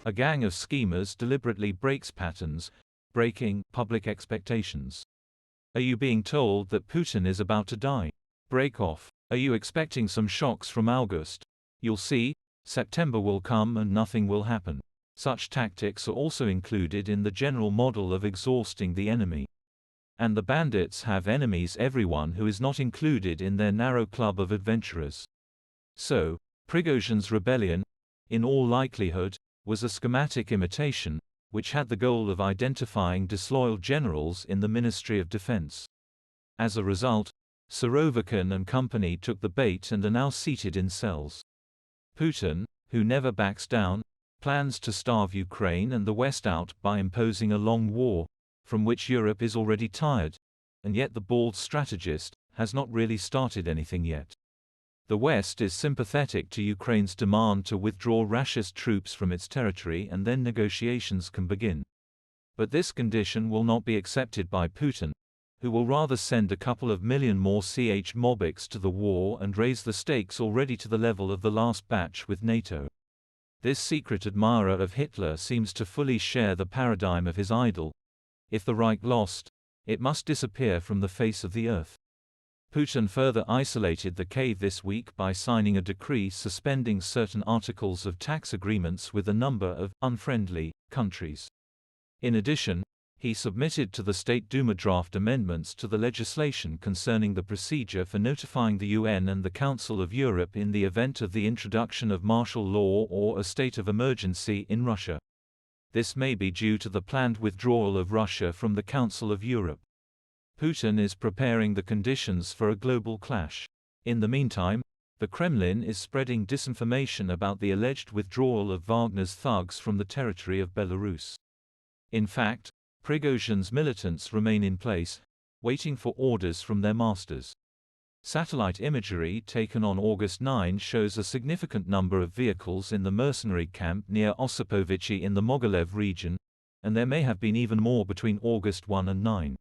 A gang of schemers deliberately breaks patterns, breaking public expectations. Are you being told that Putin is about to die? Break off. Are you expecting some shocks from August? You'll see, September will come and nothing will happen. Such tactics are also included in the general model of exhausting the enemy. And the bandits have enemies, everyone who is not included in their narrow club of adventurers. So, Prigozhin's rebellion, in all likelihood, was a schematic imitation, which had the goal of identifying disloyal generals in the Ministry of Defense. As a result, Surovikin and company took the bait and are now seated in cells. Putin, who never backs down, plans to starve Ukraine and the West out by imposing a long war, from which Europe is already tired, and yet the bald strategist has not really started anything yet. The West is sympathetic to Ukraine's demand to withdraw Russia's troops from its territory and then negotiations can begin. But this condition will not be accepted by Putin, who will rather send a couple of million more Ch-Mobiks to the war and raise the stakes already to the level of the last batch with NATO. This secret admirer of Hitler seems to fully share the paradigm of his idol. If the Reich lost, it must disappear from the face of the earth. Putin further isolated the cave this week by signing a decree suspending certain articles of tax agreements with a number of unfriendly countries. In addition, he submitted to the State Duma draft amendments to the legislation concerning the procedure for notifying the UN and the Council of Europe in the event of the introduction of martial law or a state of emergency in Russia. This may be due to the planned withdrawal of Russia from the Council of Europe. Putin is preparing the conditions for a global clash. In the meantime, the Kremlin is spreading disinformation about the alleged withdrawal of Wagner's thugs from the territory of Belarus. In fact, Prigozhin's militants remain in place, waiting for orders from their masters. Satellite imagery taken on August 9 shows a significant number of vehicles in the mercenary camp near Osipovichi in the Mogilev region, and there may have been even more between August 1 and 9.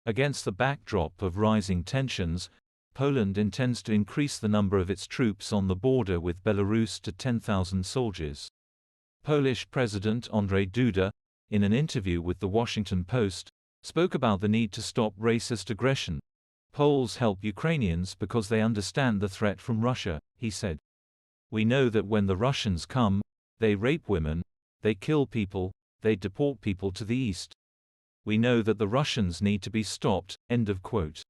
Against the backdrop of rising tensions, Poland intends to increase the number of its troops on the border with Belarus to 10,000 soldiers. Polish President Andrzej Duda, in an interview with The Washington Post, spoke about the need to stop racist aggression. Poles help Ukrainians because they understand the threat from Russia, he said. We know that when the Russians come, they rape women, they kill people, they deport people to the east. We know that the Russians need to be stopped, end of quote.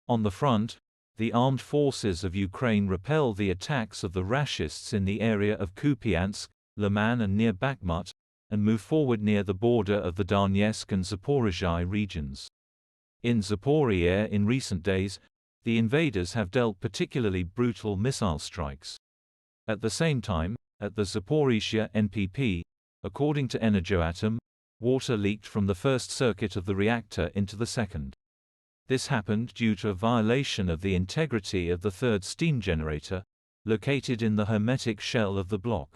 On the front, the armed forces of Ukraine repel the attacks of the Rashists in the area of Kupiansk, Liman and near Bakhmut, and move forward near the border of the Donetsk and Zaporizhzhia regions. In Zaporizhzhia in recent days, the invaders have dealt particularly brutal missile strikes. At the same time, at the Zaporizhzhia NPP, according to Energoatom, water leaked from the first circuit of the reactor into the second. This happened due to a violation of the integrity of the third steam generator, located in the hermetic shell of the block.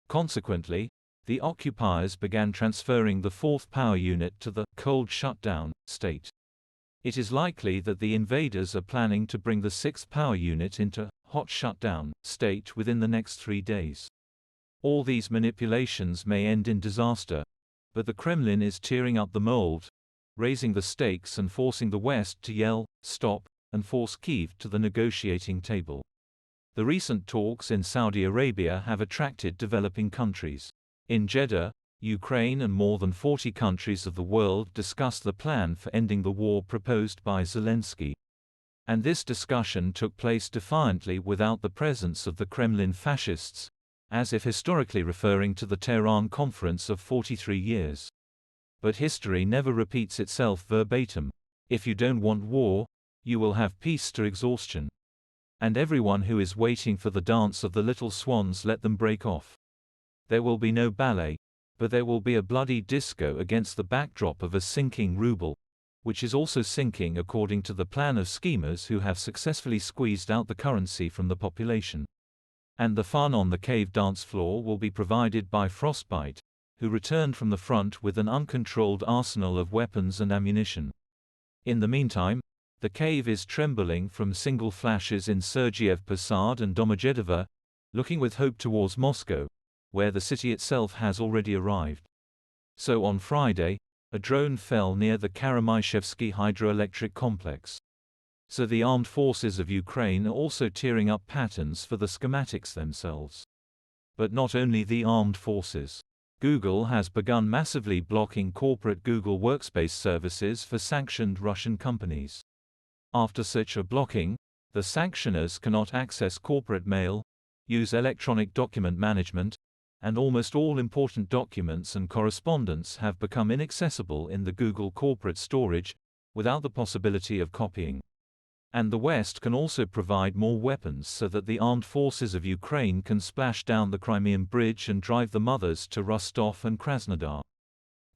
Consequently, the occupiers began transferring the fourth power unit to the cold shutdown state. It is likely that the invaders are planning to bring the sixth power unit into hot shutdown state within the next 3 days. All these manipulations may end in disaster, but the Kremlin is tearing up the mold, raising the stakes and forcing the West to yell, stop, and force Kyiv to the negotiating table. The recent talks in Saudi Arabia have attracted developing countries. In Jeddah, Ukraine and more than 40 countries of the world discussed the plan for ending the war proposed by Zelensky. And this discussion took place defiantly without the presence of the Kremlin fascists, as if historically referring to the Tehran Conference of 43 years. But history never repeats itself verbatim. If you don't want war, you will have peace to exhaustion. And everyone who is waiting for the dance of the little swans, let them break off. There will be no ballet, but there will be a bloody disco against the backdrop of a sinking ruble, which is also sinking according to the plan of schemers who have successfully squeezed out the currency from the population. And the fun on the cave dance floor will be provided by Frostbite, who returned from the front with an uncontrolled arsenal of weapons and ammunition. In the meantime, the cave is trembling from single flashes in Sergiev Posad and Domodedovo, looking with hope towards Moscow, where the city itself has already arrived. So on Friday, a drone fell near the Karamaishevsky hydroelectric complex. So the armed forces of Ukraine are also tearing up patterns for the schematics themselves. But not only the armed forces. Google has begun massively blocking corporate Google Workspace services for sanctioned Russian companies. After such a blocking, the sanctioners cannot access corporate mail, use electronic document management, and almost all important documents and correspondence have become inaccessible in the Google corporate storage, without the possibility of copying. And the West can also provide more weapons so that the armed forces of Ukraine can splash down the Crimean Bridge and drive the mothers to Rostov and Krasnodar.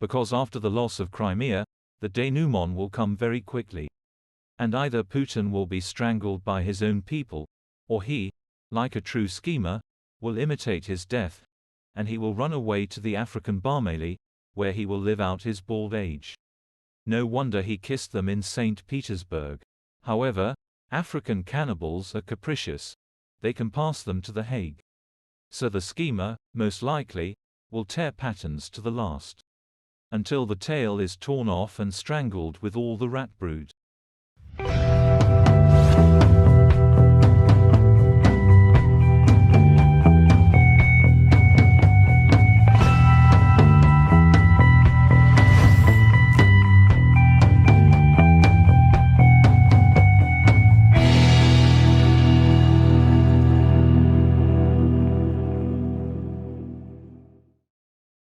Because after the loss of Crimea, the denouement will come very quickly. And either Putin will be strangled by his own people, or he, like a true schemer, will imitate his death, and he will run away to the African Barmeli, where he will live out his bald age. No wonder he kissed them in St. Petersburg. However, African cannibals are capricious. They can pass them to The Hague. So the schemer, most likely, will tear patterns to the last. Until the tail is torn off and strangled with all the rat brood.